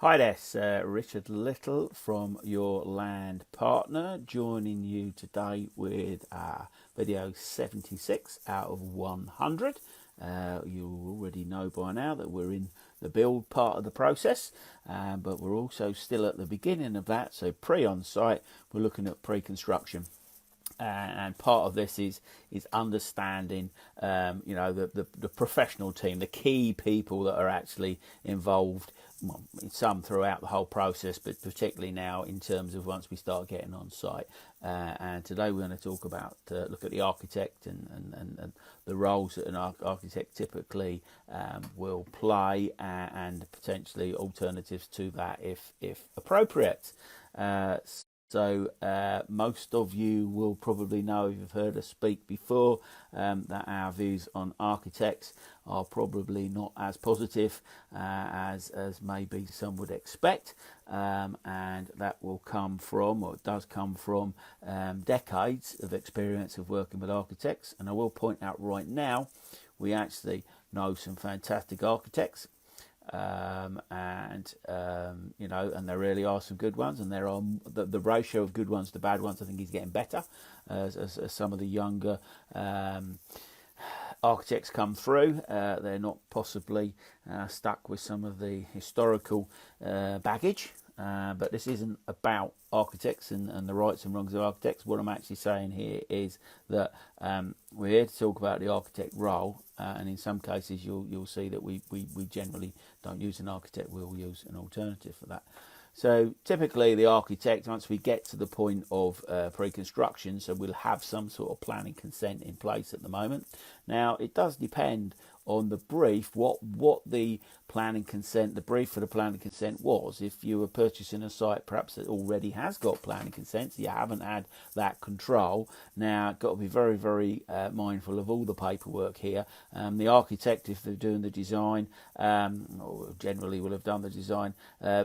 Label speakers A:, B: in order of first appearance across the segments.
A: Hi there, Sir Richard Little from Your Land Partner, joining you today with video 76 out of 100. You already know by now that we're in the build part of the process, but we're also still at the beginning of that. So pre-on site, we're looking at pre-construction. And part of this is understanding, the professional team, the key people that are actually involved. Well, some throughout the whole process, but particularly now in terms of once we start getting on site. And today we're going to talk about look at the architect and the roles that an architect typically will play, and potentially alternatives to that if appropriate. So most of you will probably know, if you've heard us speak before, that our views on architects are probably not as positive as maybe some would expect, and that will come from, or it does come from, decades of experience of working with architects. And I will point out right now, we actually know some fantastic architects. And there really are some good ones, and there are the ratio of good ones to bad ones, I think, is getting better as some of the younger architects come through. They're not possibly stuck with some of the historical baggage. But this isn't about architects and the rights and wrongs of architects. What I'm actually saying here is that we're here to talk about the architect role, and in some cases you'll see that we generally don't use an architect, we'll use an alternative for that. So typically the architect, once we get to the point of pre-construction, so we'll have some sort of planning consent in place at the moment. Now it does depend on the brief, what the planning consent, the brief for the planning consent was. If you were purchasing a site perhaps that already has got planning consent, so you haven't had that control. Now, got to be very, very mindful of all the paperwork here. The architect, if they're doing the design, or generally will have done the design,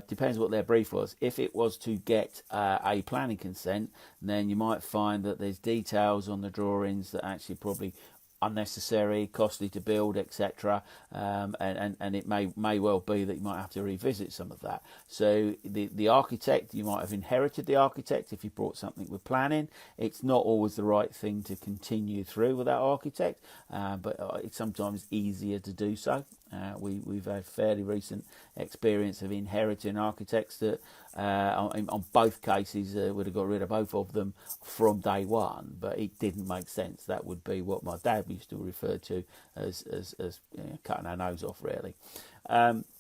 A: depends what their brief was. If it was to get a planning consent, then you might find that there's details on the drawings that actually probably unnecessary, costly to build, etc. And it may well be that you might have to revisit some of that. So the architect, you might have inherited the architect if you brought something with planning. It's not always the right thing to continue through with that architect, but it's sometimes easier to do so. We've had fairly recent experience of inheriting architects that on both cases would have got rid of both of them from day one, but it didn't make sense. That would be what my dad used to refer to as cutting our nose off, really.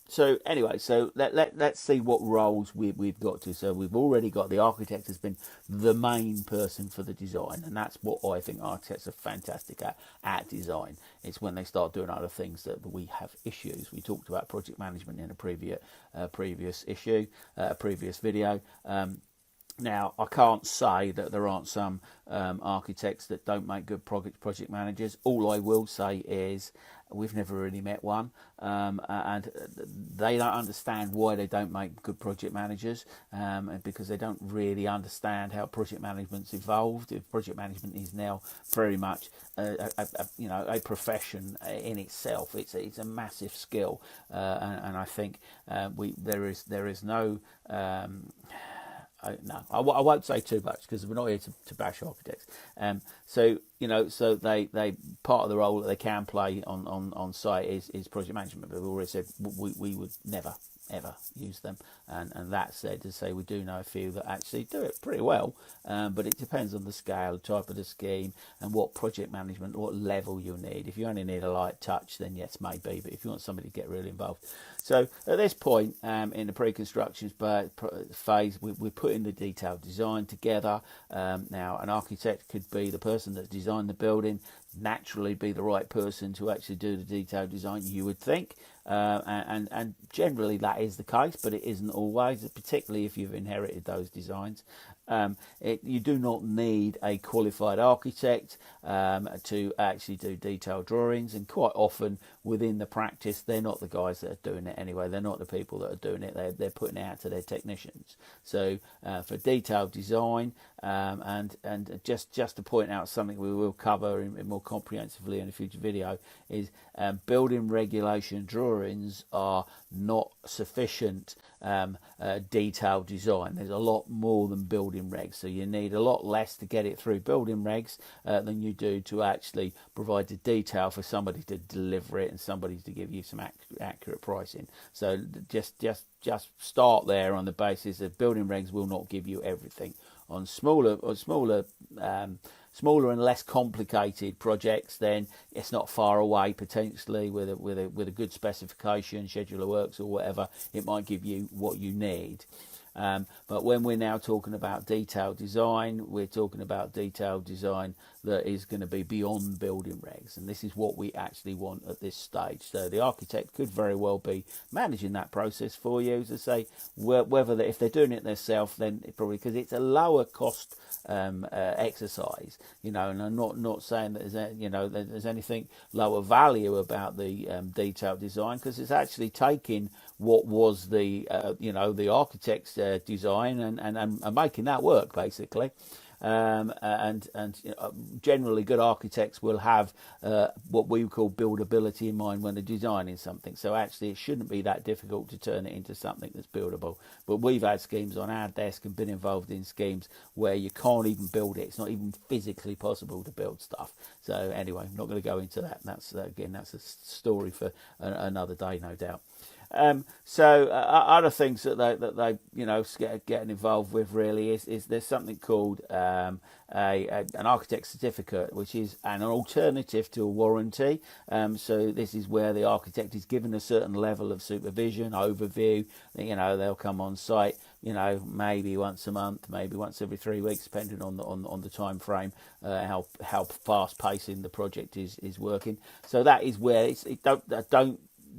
A: So anyway, so let's see what roles we've got to. So we've already got the architect has been the main person for the design, and that's what I think architects are fantastic at design. It's when they start doing other things that we have issues. We talked about project management in a previous issue, a previous video. Now, I can't say that there aren't some architects that don't make good project managers. All I will say is we've never really met one, and they don't understand why they don't make good project managers, because they don't really understand how project management's evolved. If project management is now very much a profession in itself, it's a massive skill, and I think there is no. No, I won't say too much because we're not here to bash architects. So they part of the role that they can play on site is project management. But we've already said we would never ever use them, and that said, to say we do know a few that actually do it pretty well, but it depends on the scale, the type of the scheme, and what project management, what level you need. If you only need a light touch, then yes, maybe, but if you want somebody to get really involved. So at this point in the pre-construction phase, we're putting the detailed design together. Now, an architect could be the person that's designed the building, naturally be the right person to actually do the detailed design, you would think, and generally that is the case, but it isn't always, particularly if you've inherited those designs. You do not need a qualified architect to actually do detailed drawings, and quite often within the practice they're not the guys that are doing it anyway. They're not the people that are doing it. They're putting it out to their technicians. So for detailed design, and just to point out something we will cover in more comprehensively in a future video, is building regulation drawings are not sufficient detailed design. There's a lot more than building regs, so you need a lot less to get it through building regs than you do to actually provide the detail for somebody to deliver it and somebody to give you some accurate pricing. So just start there on the basis that building regs will not give you everything. On smaller and less complicated projects, then it's not far away potentially with a good specification, schedule of works or whatever. It might give you what you need. But when we're now talking about detailed design, we're talking about detailed design that is going to be beyond building regs, and this is what we actually want at this stage. So the architect could very well be managing that process for you, as I say, whether if they're doing it themselves, then it probably, because it's a lower cost exercise, and I'm not saying that there's anything lower value about the detailed design, because it's actually taking what was the the architect's design and making that work basically. Generally good architects will have what we call buildability in mind when they're designing something. So actually it shouldn't be that difficult to turn it into something that's buildable. But we've had schemes on our desk and been involved in schemes where you can't even build it. It's not even physically possible to build stuff. So anyway, I'm not going to go into that. That's a story for another day, no doubt. So other things that they getting involved with really is there's something called an architect certificate, which is an alternative to a warranty. So this is where the architect is given a certain level of supervision, overview. They'll come on site, maybe once a month, maybe once every 3 weeks, depending on the time frame, how fast pacing the project is working. So that is where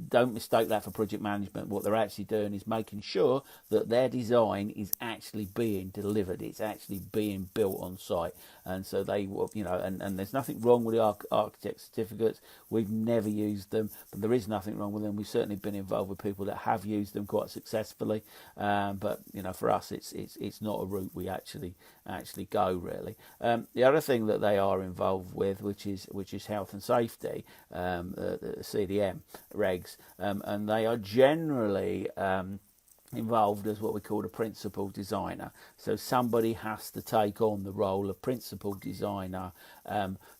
A: don't mistake that for project management. What they're actually doing is making sure that their design is actually being delivered. It's actually being built on site. And so they, and there's nothing wrong with the architect certificates. We've never used them, but there is nothing wrong with them. We've certainly been involved with people that have used them quite successfully. But for us, it's not a route we actually go really. The other thing that they are involved with, which is health and safety, the CDM regs, and they are generally involved as what we call a principal designer. So somebody has to take on the role of principal designer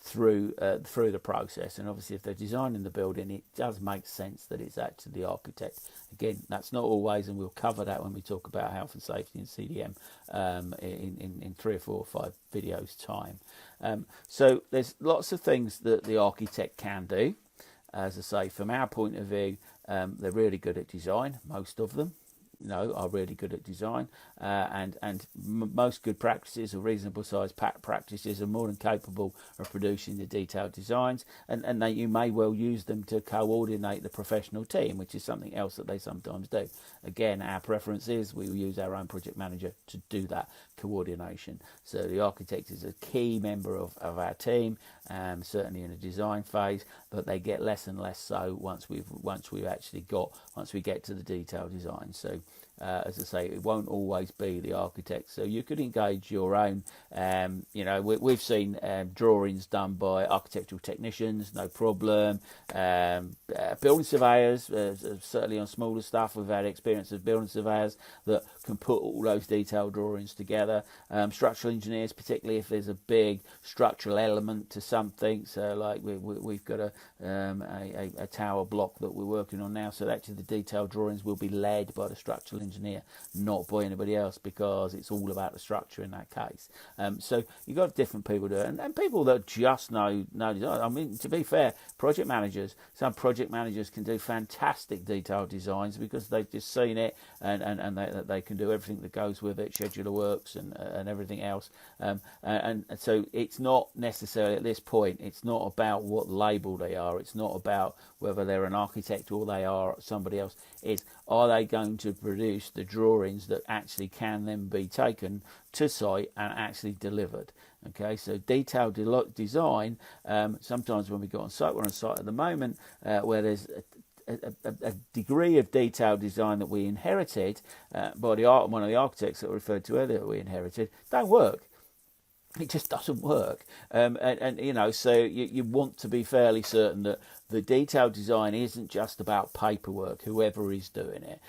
A: through the process. And obviously, if they're designing the building, it does make sense that it's actually the architect. Again, that's not always, and we'll cover that when we talk about health and safety and CDM in 3 or 4 or 5 videos time. So there's lots of things that the architect can do. As I say, from our point of view, they're really good at design. Most of them, are really good at design, and most good practices or reasonable sized practices are more than capable of producing the detailed designs, and you may well use them to coordinate the professional team, which is something else that they sometimes do. Again, our preference is we will use our own project manager to do that coordination. So the architect is a key member of our team, certainly in the design phase, but they get less and less so once we get to the detailed design. So as I say, it won't always be the architect. So you could engage your own. We've seen drawings done by architectural technicians, no problem. Building surveyors, certainly on smaller stuff, we've had experience of building surveyors that can put all those detailed drawings together. Structural engineers, particularly if there's a big structural element to something. So like we've got a tower block that we're working on now. So actually the detailed drawings will be led by the structural engineer, not by anybody else, because it's all about the structure in that case. So you've got different people do it, and people that just know design. I mean, to be fair, some project managers can do fantastic detailed designs because they've just seen it, and they can do everything that goes with it, schedule of works and everything else. And so it's not necessarily at this point, it's not about what label they are. It's not about whether they're an architect or they are somebody else. It's, are they going to produce the drawings that actually can then be taken to site and actually delivered? Okay, so detailed design, sometimes when we go on site, we're on site at the moment where there's a degree of detailed design that we inherited by one of the architects that I referred to earlier that we inherited, don't work. It just doesn't work, so you want to be fairly certain that the detailed design isn't just about paperwork, whoever is doing it.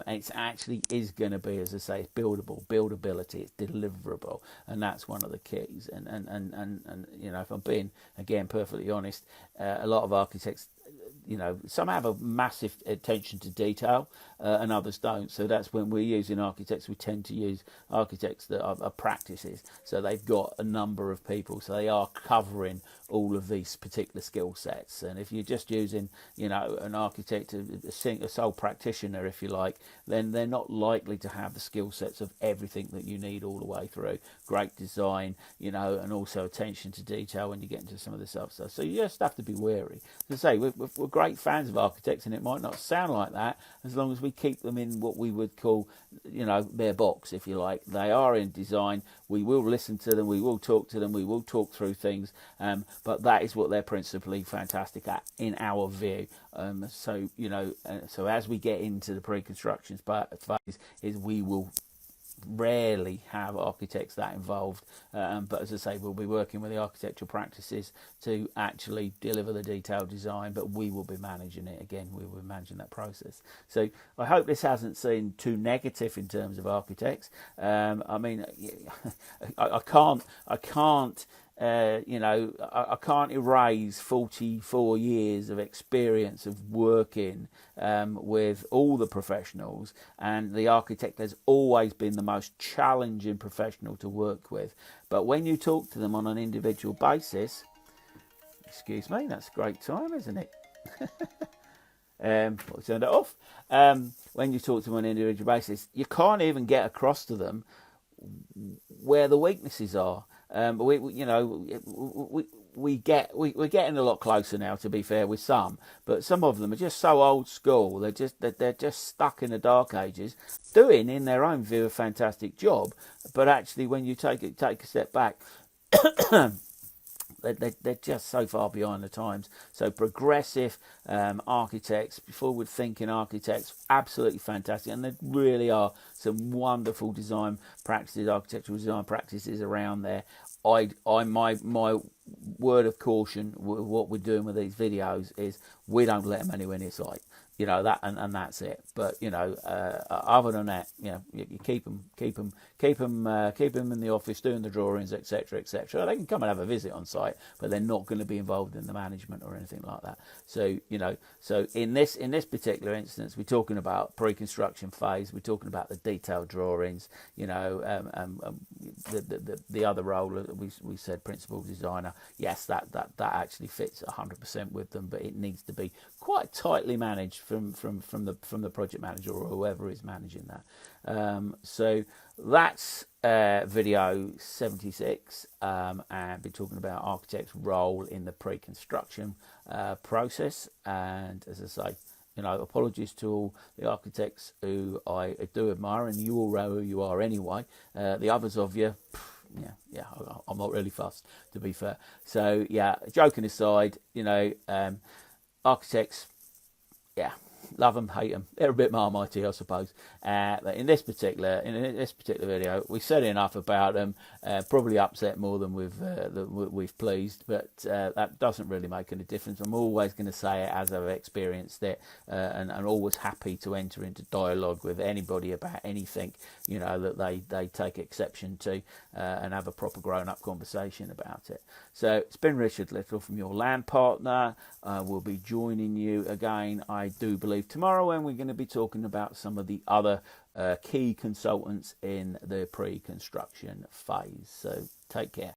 A: It actually is going to be, as I say, it's buildable, buildability, it's deliverable, and that's one of the keys. And you know, if I'm being, again, perfectly honest, a lot of architects, you know, some have a massive attention to detail and others don't. So that's when we're using architects, we tend to use architects that are practices. So they've got a number of people, so they are covering all of these particular skill sets. And if you're just using, you know, an architect, a sole practitioner, if you like, then they're not likely to have the skill sets of everything that you need all the way through. Great design, you know, and also attention to detail when you get into some of this other stuff. So you just have to be wary. As I say, we're great fans of architects, and it might not sound like that as long as we keep them in what we would call, you know, their box, if you like. They are in design. We will listen to them. We will talk to them. We will talk through things. But that is what they're principally fantastic at, in our view. So, you know, so as we get into the pre-construction phase, is we will rarely have architects that involved, but as I say, we'll be working with the architectural practices to actually deliver the detailed design, but we will be managing it. Again, we will be managing that process. So I hope this hasn't seemed too negative in terms of architects. I mean, I can't you know, I can't erase 44 years of experience of working with all the professionals, and the architect has always been the most challenging professional to work with. But when you talk to them on an individual basis, excuse me, that's a great time, isn't it? I'll turn it off. When you talk to them on an individual basis, you can't even get across to them where the weaknesses are. We're getting a lot closer now, to be fair, with some, but some of them are just so old school. They're just stuck in the dark ages, doing, in their own view, a fantastic job. But actually, when you take a step back, they're just so far behind the times. So progressive architects, forward-thinking architects, absolutely fantastic, and there really are some wonderful design practices, architectural design practices around there. My word of caution, what we're doing with these videos is we don't let them anywhere near sight. You know that, and that's it. But you know, other than that, you know, you keep them in the office doing the drawings, etc., etc. They can come and have a visit on site, but they're not going to be involved in the management or anything like that. So you know, so in this particular instance, we're talking about pre-construction phase. We're talking about the detailed drawings. You know, the other role we said principal designer. Yes, that actually fits 100% with them, but it needs to be quite tightly managed from the project manager or whoever is managing that. So that's video 76, and we're talking about architect's role in the pre-construction process. And as I say, you know, apologies to all the architects who I do admire, and you all know who you are anyway. The others of you, yeah, I'm not really fussed, to be fair. So yeah, joking aside, you know, architects, yeah, love them, hate them. They're a bit marmitey, I suppose. But in this particular video, we said enough about them. Probably upset more than we've pleased, but that doesn't really make any difference. I'm always going to say it as I've experienced it, and always happy to enter into dialogue with anybody about anything, you know, that they take exception to, and have a proper grown-up conversation about it. So it's been Richard Little from Your Land Partner. We'll be joining you again, I do believe, tomorrow, when we're going to be talking about some of the other key consultants in the pre-construction phase. So take care.